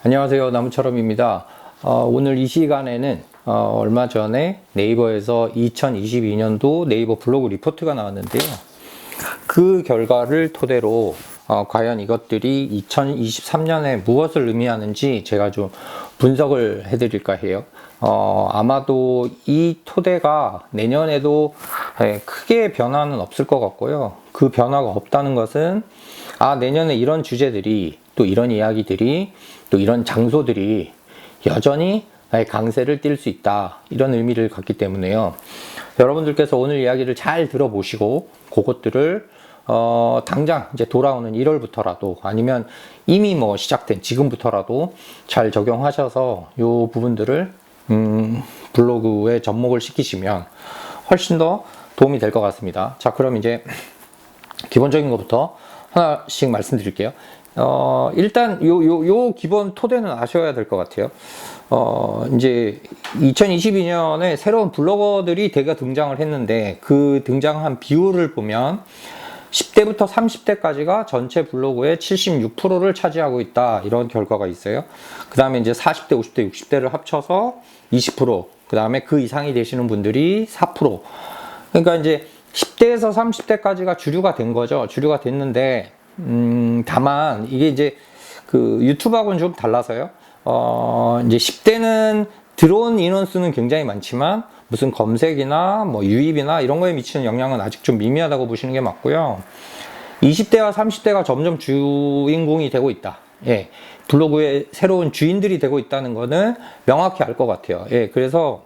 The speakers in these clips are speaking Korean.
안녕하세요. 나무처럼입니다. 오늘 이 시간에는 얼마 전에 네이버에서 2022년도 네이버 블로그 리포트가 나왔는데요. 그 결과를 토대로 과연 이것들이 2023년에 무엇을 의미하는지 제가 좀 분석을 해드릴까 해요. 아마도 이 토대가 내년에도 크게 변화는 없을 것 같고요. 그 변화가 없다는 것은 내년에 이런 주제들이 또 이런 이야기들이 또 이런 장소들이 여전히 강세를 띌 수 있다, 이런 의미를 갖기 때문에요. 여러분들께서 오늘 이야기를 잘 들어보시고 그것들을 당장 이제 돌아오는 1월부터라도 아니면 이미 뭐 시작된 지금부터라도 잘 적용하셔서 이 부분들을 블로그에 접목을 시키시면 훨씬 더 도움이 될 것 같습니다. 자, 그럼 이제 기본적인 것부터 하나씩 말씀드릴게요. 일단 요 기본 토대는 아셔야 될 것 같아요. 이제 2022년에 새로운 블로거들이 대거 등장을 했는데 그 등장한 비율을 보면 10대부터 30대까지가 전체 블로그의 76%를 차지하고 있다, 이런 결과가 있어요. 그 다음에 이제 40대, 50대, 60대를 합쳐서 20%, 그 다음에 그 이상이 되시는 분들이 4%. 그러니까 이제 10대에서 30대까지가 주류가 된 거죠. 주류가 됐는데 다만 이게 이제 그 유튜브하고는 좀 달라서요. 이제 10대는 들어온 인원수는 굉장히 많지만 무슨 검색이나 뭐 유입이나 이런 거에 미치는 영향은 아직 좀 미미하다고 보시는 게 맞고요. 20대와 30대가 점점 주인공이 되고 있다. 예. 블로그의 새로운 주인들이 되고 있다는 거는 명확히 알 것 같아요. 예. 그래서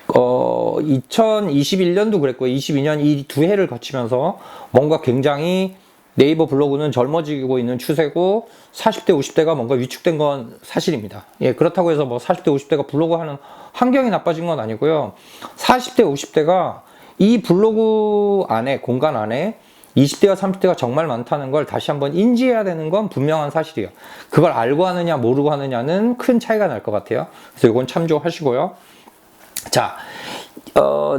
2021년도 그랬고요. 22년 이 두 해를 거치면서 뭔가 굉장히 네이버 블로그는 젊어지고 있는 추세고 40대, 50대가 뭔가 위축된 건 사실입니다. 예, 그렇다고 해서 뭐 40대, 50대가 블로그 하는 환경이 나빠진 건 아니고요. 40대, 50대가 이 블로그 안에, 공간 안에 20대와 30대가 정말 많다는 걸 다시 한번 인지해야 되는 건 분명한 사실이에요. 그걸 알고 하느냐, 모르고 하느냐는 큰 차이가 날 것 같아요. 그래서 이건 참조하시고요. 자,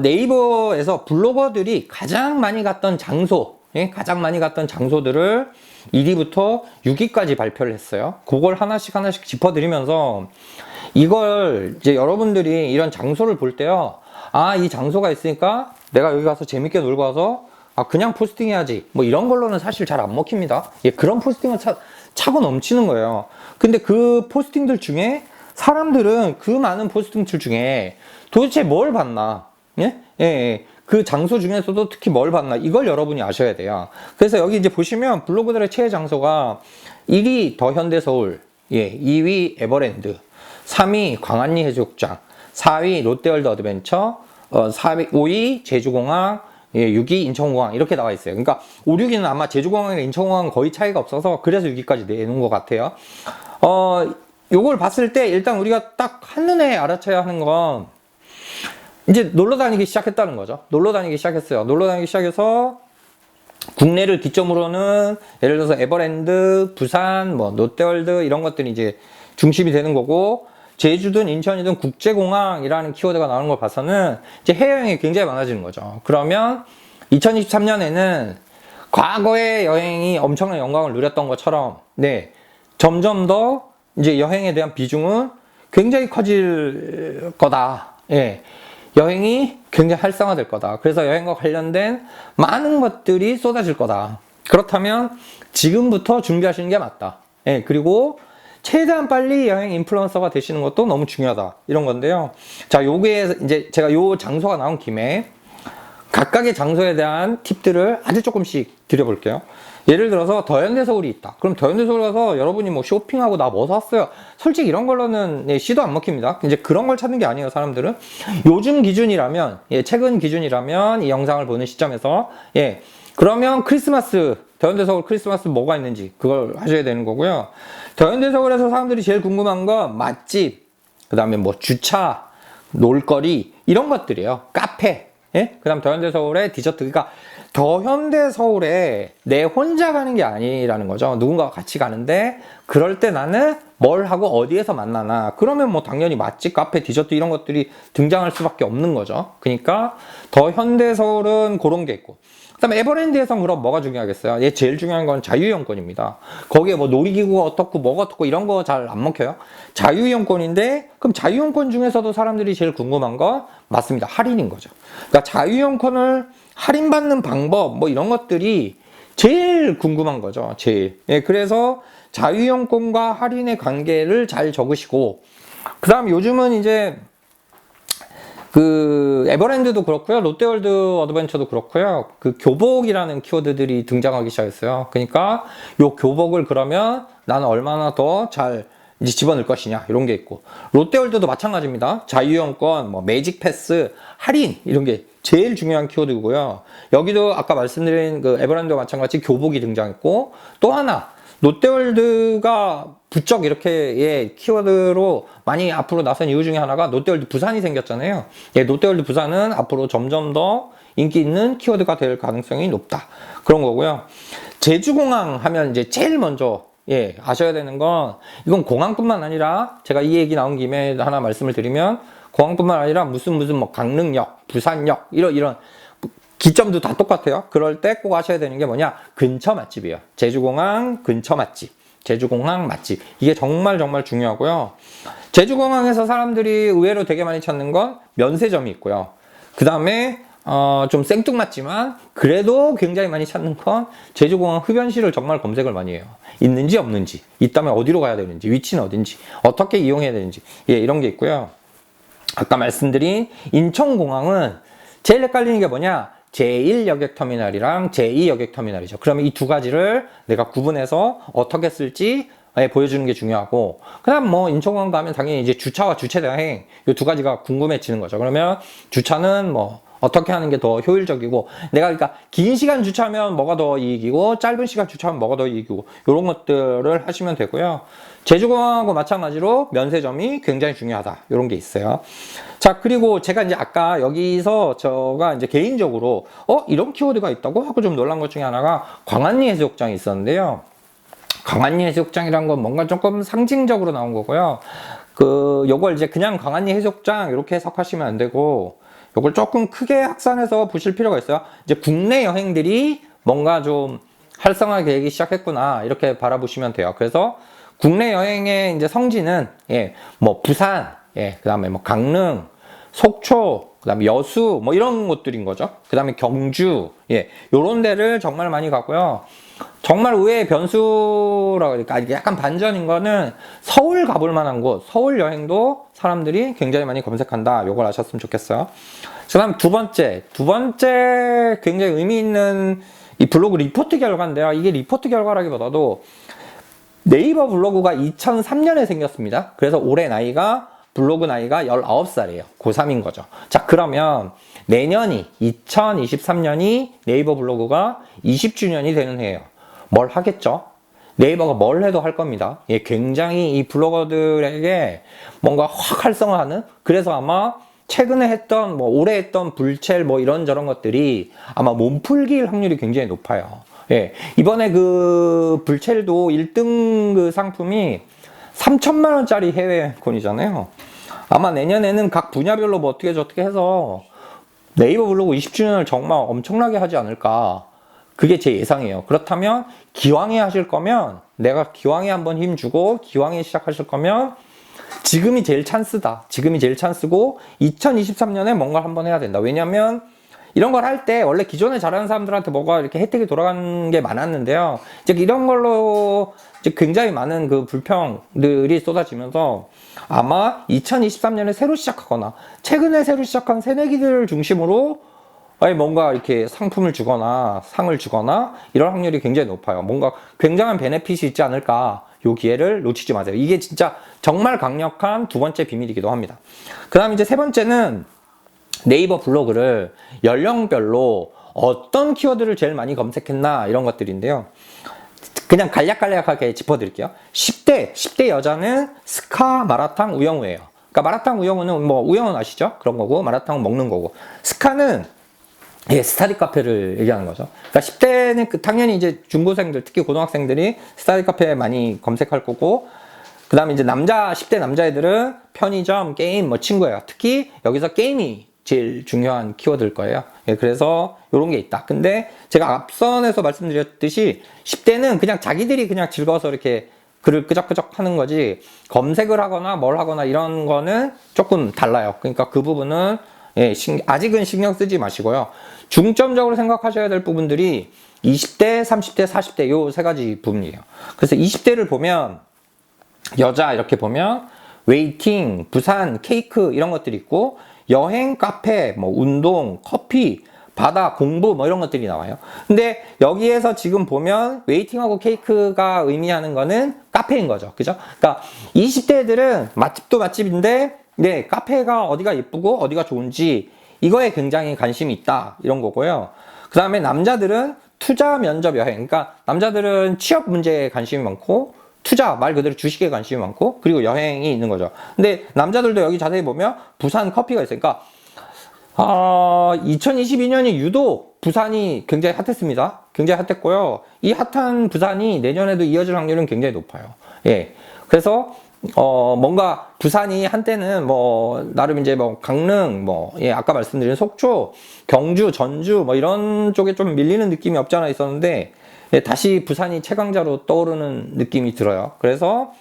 네이버에서 블로거들이 가장 많이 갔던 장소, 가장 많이 갔던 장소들을 1위부터 6위까지 발표를 했어요. 그걸 하나씩 짚어드리면서 이걸 이제 여러분들이 이런 장소를 볼 때요. 이 장소가 있으니까 내가 여기 가서 재밌게 놀고 와서 그냥 포스팅 해야지. 뭐 이런 걸로는 사실 잘 안 먹힙니다. 예, 그런 포스팅은 차고 넘치는 거예요. 근데 그 포스팅들 중에 사람들은 그 많은 포스팅들 중에 도대체 뭘 봤나? 예. 그 장소 중에서도 특히 뭘 봤나, 이걸 여러분이 아셔야 돼요. 그래서 여기 이제 보시면 블로그들의 최애 장소가 1위 더 현대서울, 2위 에버랜드, 3위 광안리 해수욕장, 4위 롯데월드 어드벤처, 5위 제주공항, 6위 인천공항, 이렇게 나와 있어요. 그러니까 5, 6위는 아마 제주공항이나 인천공항은 거의 차이가 없어서 그래서 6위까지 내놓은 것 같아요. 요걸 봤을 때 일단 우리가 딱 한눈에 알아채야 하는 건 이제 놀러 다니기 시작했다는 거죠. 놀러 다니기 시작했어요. 놀러 다니기 시작해서 국내를 기점으로는 예를 들어서 에버랜드, 부산, 뭐 롯데월드 이런 것들이 이제 중심이 되는 거고, 제주든 인천이든 국제공항이라는 키워드가 나오는 걸 봐서는 이제 해외여행이 굉장히 많아지는 거죠. 그러면 2023년에는 과거의 여행이 엄청난 영광을 누렸던 것처럼 점점 더 이제 여행에 대한 비중은 굉장히 커질 거다. 예. 여행이 굉장히 활성화될 거다. 그래서 여행과 관련된 많은 것들이 쏟아질 거다. 그렇다면 지금부터 준비하시는 게 맞다. 예, 그리고 최대한 빨리 여행 인플루언서가 되시는 것도 너무 중요하다, 이런 건데요. 자, 요게 이제 제가 요 장소가 나온 김에 각각의 장소에 대한 팁들을 아주 조금씩 드려볼게요. 예를 들어서 더현대서울이 있다. 그럼 더현대서울 가서 여러분이 뭐 쇼핑하고 나 뭐 샀어요, 솔직히 이런 걸로는 씨도 안 먹힙니다. 이제 그런 걸 찾는 게 아니에요. 사람들은 요즘 기준이라면, 최근 기준이라면 이 영상을 보는 시점에서 그러면 크리스마스, 더현대서울 크리스마스 뭐가 있는지 그걸 하셔야 되는 거고요. 더현대서울에서 사람들이 제일 궁금한 건 맛집, 그 다음에 뭐 주차, 놀거리, 이런 것들이에요. 카페, 그 다음 더현대서울의 디저트. 그러니까 더현대서울에 내 혼자 가는 게 아니라는 거죠. 누군가와 같이 가는데 그럴 때 나는 뭘 하고 어디에서 만나나, 그러면 뭐 당연히 맛집, 카페, 디저트 이런 것들이 등장할 수밖에 없는 거죠. 그러니까 더현대서울은 그런 게 있고, 그다음에 에버랜드에선 그럼 뭐가 중요하겠어요? 얘 제일 중요한 건 자유이용권입니다. 거기에 뭐 놀이기구가 어떻고 뭐가 어떻고 이런 거 잘 안 먹혀요. 자유이용권인데 그럼 자유이용권 중에서도 사람들이 제일 궁금한 거 맞습니다. 할인인 거죠. 그러니까 자유이용권을 할인받는 방법 뭐 이런 것들이 제일 궁금한 거죠. 제일. 예, 그래서 자유이용권과 할인의 관계를 잘 적으시고 그다음 요즘은 이제 그 에버랜드도 그렇고요. 롯데월드 어드벤처도 그렇고요. 그 교복이라는 키워드들이 등장하기 시작했어요. 그러니까 요 교복을 그러면 나는 얼마나 더 잘 이제 집어넣을 것이냐 이런 게 있고 롯데월드도 마찬가지입니다. 자유이용권, 뭐 매직 패스, 할인 이런 게 제일 중요한 키워드고요. 여기도 아까 말씀드린 그 에버랜드와 마찬가지 교복이 등장했고 또 하나 롯데월드가 부쩍 이렇게 예, 키워드로 많이 앞으로 나선 이유 중에 하나가 롯데월드 부산이 생겼잖아요. 예, 롯데월드 부산은 앞으로 점점 더 인기 있는 키워드가 될 가능성이 높다. 그런 거고요. 제주공항 하면 이제 제일 먼저 예, 아셔야 되는 건 이건 공항뿐만 아니라 제가 이 얘기 나온 김에 하나 말씀을 드리면 공항뿐만 아니라 무슨 뭐 강릉역, 부산역 이런 기점도 다 똑같아요. 그럴 때 꼭 아셔야 되는 게 뭐냐? 근처 맛집이에요. 제주공항 근처 맛집. 제주공항 맛집. 이게 정말 중요하고요. 제주공항에서 사람들이 의외로 되게 많이 찾는 건 면세점이 있고요. 그 다음에 좀 생뚱맞지만 그래도 굉장히 많이 찾는 건 제주공항 흡연실을 정말 검색을 많이 해요. 있는지 없는지, 있다면 어디로 가야 되는지, 위치는 어딘지, 어떻게 이용해야 되는지 예, 이런 게 있고요. 아까 말씀드린 인천공항은 제일 헷갈리는 게 뭐냐? 제1여객터미널이랑 제2여객터미널이죠. 그러면 이 두 가지를 내가 구분해서 어떻게 쓸지 보여주는 게 중요하고 그 다음 뭐 인천공항 가면 당연히 이제 주차와 주차대행 이 두 가지가 궁금해지는 거죠. 그러면 주차는 뭐 어떻게 하는 게 더 효율적이고 내가 그러니까 긴 시간 주차하면 뭐가 더 이익이고 짧은 시간 주차하면 뭐가 더 이익이고 이런 것들을 하시면 되고요. 제주공항하고 마찬가지로 면세점이 굉장히 중요하다 이런 게 있어요. 자 그리고 제가 이제 아까 여기서 제가 이제 개인적으로 이런 키워드가 있다고 하고 좀 놀란 것 중에 하나가 광안리 해수욕장이 있었는데요. 광안리 해수욕장이란 건 뭔가 조금 상징적으로 나온 거고요. 요걸 이제 그냥 광안리 해수욕장 이렇게 해석하시면 안 되고 요걸 조금 크게 확산해서 보실 필요가 있어요. 이제 국내 여행들이 뭔가 좀 활성화가 되기 시작했구나 이렇게 바라보시면 돼요. 그래서 국내 여행의 이제 성지는 예, 뭐 부산, 예, 그다음에 뭐 강릉, 속초, 그다음에 여수 뭐 이런 곳들인 거죠. 그다음에 경주, 예, 요런 데를 정말 많이 가고요. 정말 의외의 변수라고 할까 약간 반전인 거는 서울 가볼 만한 곳, 서울 여행도 사람들이 굉장히 많이 검색한다. 요걸 아셨으면 좋겠어요. 그다음 두 번째 굉장히 의미 있는 이 블로그 리포트 결과인데요. 이게 리포트 결과라기보다도 네이버 블로그가 2003년에 생겼습니다. 그래서 올해 나이가 블로그 나이가 19살이에요. 고3인 거죠. 자, 그러면 내년이 2023년이 네이버 블로그가 20주년이 되는 해예요. 뭘 하겠죠? 네이버가 뭘 해도 할 겁니다. 예, 굉장히 이 블로거들에게 뭔가 확 활성화하는 그래서 아마 최근에 했던 뭐 올해 했던 불첼 뭐 이런저런 것들이 아마 몸풀기일 확률이 굉장히 높아요. 예, 이번에 그 불첼도 1등 그 상품이 3천만 원짜리 해외 콘이잖아요. 아마 내년에는 각 분야별로 뭐 어떻게 저떻게 해서 네이버 블로그 20주년을 정말 엄청나게 하지 않을까. 그게 제 예상이에요. 그렇다면 기왕에 하실 거면 내가 기왕에 한번 힘주고 기왕에 시작하실 거면 지금이 제일 찬스다. 지금이 제일 찬스고 2023년에 뭔가를 한번 해야 된다. 왜냐면 이런 걸 할 때 원래 기존에 잘하는 사람들한테 뭐가 이렇게 혜택이 돌아가는 게 많았는데요. 이제 이런 걸로 이제 굉장히 많은 그 불평들이 쏟아지면서 아마 2023년에 새로 시작하거나 최근에 새로 시작한 새내기들을 중심으로 뭔가 이렇게 상품을 주거나 상을 주거나 이런 확률이 굉장히 높아요. 뭔가 굉장한 베네핏이 있지 않을까. 요 기회를 놓치지 마세요. 이게 진짜 정말 강력한 두 번째 비밀이기도 합니다. 그 다음 이제 세 번째는 네이버 블로그를 연령별로 어떤 키워드를 제일 많이 검색했나 이런 것들인데요. 그냥 간략하게 짚어드릴게요. 10대 여자는 스카, 마라탕, 우영우예요. 그러니까 마라탕, 우영우는 뭐 우영우는 아시죠? 그런 거고 마라탕은 먹는 거고 스카는 예, 스타디 카페를 얘기하는 거죠. 그러니까 10대는 당연히 이제 중고생들, 특히 고등학생들이 스타디 카페 많이 검색할 거고, 그 다음에 이제 10대 남자애들은 편의점, 게임, 뭐 친구예요. 특히 여기서 게임이 제일 중요한 키워드일 거예요. 예, 그래서 이런 게 있다. 근데 제가 앞선에서 말씀드렸듯이 10대는 그냥 자기들이 그냥 즐거워서 이렇게 글을 끄적끄적 하는 거지, 검색을 하거나 뭘 하거나 이런 거는 조금 달라요. 그러니까 그 부분은 예, 아직은 신경 쓰지 마시고요. 중점적으로 생각하셔야 될 부분들이 20대, 30대, 40대 요 세 가지 부분이에요. 그래서 20대를 보면 여자 이렇게 보면 웨이팅, 부산, 케이크 이런 것들이 있고, 여행, 카페, 뭐 운동, 커피, 바다, 공부 뭐 이런 것들이 나와요. 근데 여기에서 지금 보면 웨이팅하고 케이크가 의미하는 거는 카페인 거죠. 그죠? 그러니까 20대들은 맛집도 맛집인데 네, 카페가 어디가 예쁘고 어디가 좋은지 이거에 굉장히 관심이 있다 이런 거고요. 그 다음에 남자들은 투자, 면접, 여행. 그러니까 남자들은 취업 문제에 관심이 많고, 투자, 말 그대로 주식에 관심이 많고, 그리고 여행이 있는 거죠. 근데 남자들도 여기 자세히 보면 부산 커피가 있으니까 2022년이 유독 부산이 굉장히 핫했습니다. 굉장히 핫했고요. 이 핫한 부산이 내년에도 이어질 확률은 굉장히 높아요. 예. 그래서 뭔가 부산이 한때는 뭐 나름 이제 뭐 강릉 뭐 예, 아까 말씀드린 속초, 경주, 전주 뭐 이런 쪽에 좀 밀리는 느낌이 없지 않아 있었는데 예, 다시 부산이 최강자로 떠오르는 느낌이 들어요. 그래서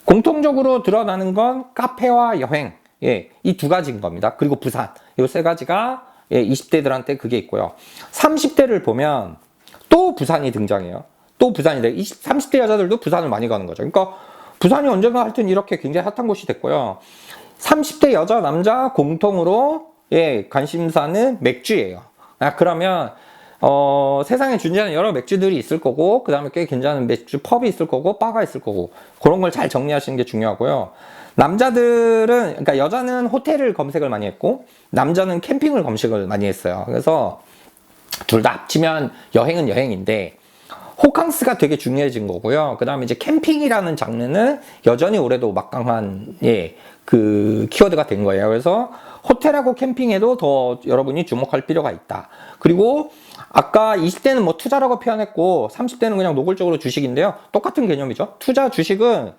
공통적으로 드러나는 건 카페와 여행, 예, 이 두 가지인 겁니다. 그리고 부산, 이 세 가지가 예, 20대들한테 그게 있고요. 30대를 보면 또 부산이 등장해요. 또 부산이 돼. 30대 여자들도 부산을 많이 가는 거죠. 그러니까 부산이 언젠가 하여튼 이렇게 굉장히 핫한 곳이 됐고요. 30대 여자, 남자 공통으로 예, 관심사는 맥주예요. 그러면 세상에 존재하는 여러 맥주들이 있을 거고, 그 다음에 꽤 괜찮은 맥주 펍이 있을 거고, 바가 있을 거고, 그런 걸 잘 정리하시는 게 중요하고요. 남자들은, 그러니까 여자는 호텔을 검색을 많이 했고, 남자는 캠핑을 검색을 많이 했어요. 그래서 둘 다 합치면 여행은 여행인데, 호캉스가 되게 중요해진 거고요. 그 다음에 이제 캠핑이라는 장르는 여전히 올해도 막강한, 예, 그 키워드가 된 거예요. 그래서 호텔하고 캠핑에도 더 여러분이 주목할 필요가 있다. 그리고 아까 20대는 뭐 투자라고 표현했고 30대는 그냥 노골적으로 주식인데요. 똑같은 개념이죠. 투자, 주식은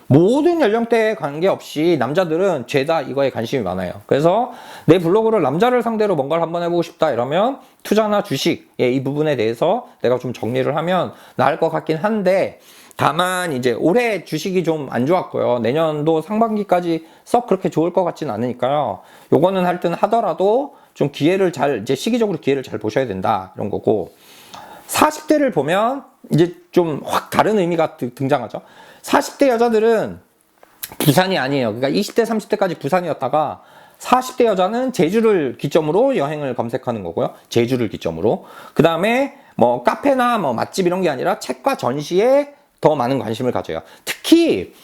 모든 연령대에 관계없이 남자들은 죄다 이거에 관심이 많아요. 그래서 내 블로그를 남자를 상대로 뭔가를 한번 해보고 싶다 이러면 투자나 주식, 예, 이 부분에 대해서 내가 좀 정리를 하면 나을 것 같긴 한데, 다만 이제 올해 주식이 좀 안 좋았고요. 내년도 상반기까지 썩 그렇게 좋을 것 같진 않으니까요. 요거는 하여튼 하더라도 좀 기회를 잘, 이제 시기적으로 기회를 잘 보셔야 된다 이런 거고, 40대를 보면 이제 좀 확 다른 의미가 등장하죠. 40대 여자들은 부산이 아니에요. 그러니까 20대, 30대까지 부산이었다가 40대 여자는 제주를 기점으로 여행을 검색하는 거고요. 제주를 기점으로. 그 다음에 뭐 카페나 뭐 맛집 이런 게 아니라 책과 전시에 더 많은 관심을 가져요. 특히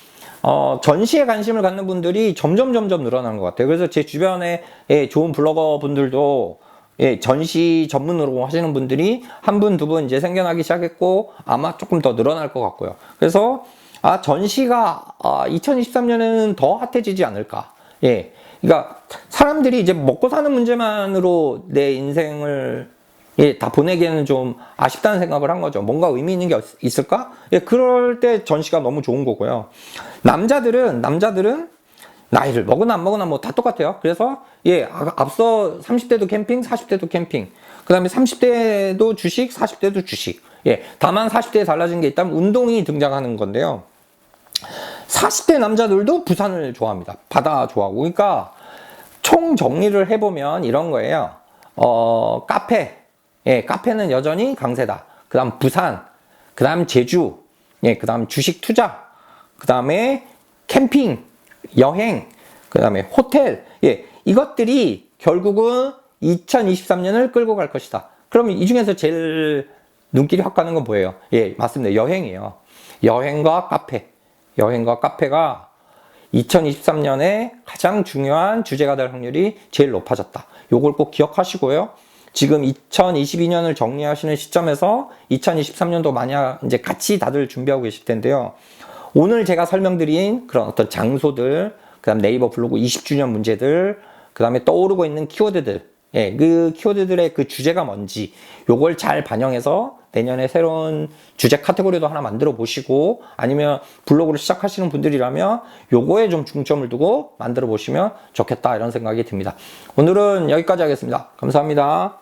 전시에 관심을 갖는 분들이 점점 늘어나는 것 같아요. 그래서 제 주변에 좋은 블로거 분들도 예, 전시 전문으로 하시는 분들이 한 분, 두 분 이제 생겨나기 시작했고, 아마 조금 더 늘어날 것 같고요. 그래서 전시가 2023년에는 더 핫해지지 않을까. 예. 그러니까 사람들이 이제 먹고 사는 문제만으로 내 인생을 예, 다 보내기에는 좀 아쉽다는 생각을 한 거죠. 뭔가 의미 있는 게 있을까? 예, 그럴 때 전시가 너무 좋은 거고요. 남자들은 나이를 먹으나 안 먹으나 뭐 다 똑같아요. 그래서 예, 앞서 30대도 캠핑, 40대도 캠핑. 그 다음에 30대도 주식, 40대도 주식. 예, 다만 40대에 달라진 게 있다면 운동이 등장하는 건데요. 40대 남자들도 부산을 좋아합니다. 바다 좋아하고. 그러니까 총 정리를 해보면 이런 거예요. 카페. 예, 카페는 여전히 강세다. 그 다음 부산. 그 다음 제주. 예, 그 다음 주식 투자. 그 다음에 캠핑. 여행, 그 다음에 호텔, 예, 이것들이 결국은 2023년을 끌고 갈 것이다. 그러면 이 중에서 제일 눈길이 확 가는 건 뭐예요? 예, 맞습니다. 여행이에요. 여행과 카페. 여행과 카페가 2023년에 가장 중요한 주제가 될 확률이 제일 높아졌다. 요걸 꼭 기억하시고요. 지금 2022년을 정리하시는 시점에서 2023년도 만약 이제 같이 다들 준비하고 계실 텐데요. 오늘 제가 설명드린 그런 어떤 장소들, 그 다음 네이버 블로그 20주년 문제들, 그 다음에 떠오르고 있는 키워드들, 예, 그 키워드들의 그 주제가 뭔지 요걸 잘 반영해서 내년에 새로운 주제 카테고리도 하나 만들어 보시고, 아니면 블로그를 시작하시는 분들이라면 요거에 좀 중점을 두고 만들어 보시면 좋겠다, 이런 생각이 듭니다. 오늘은 여기까지 하겠습니다. 감사합니다.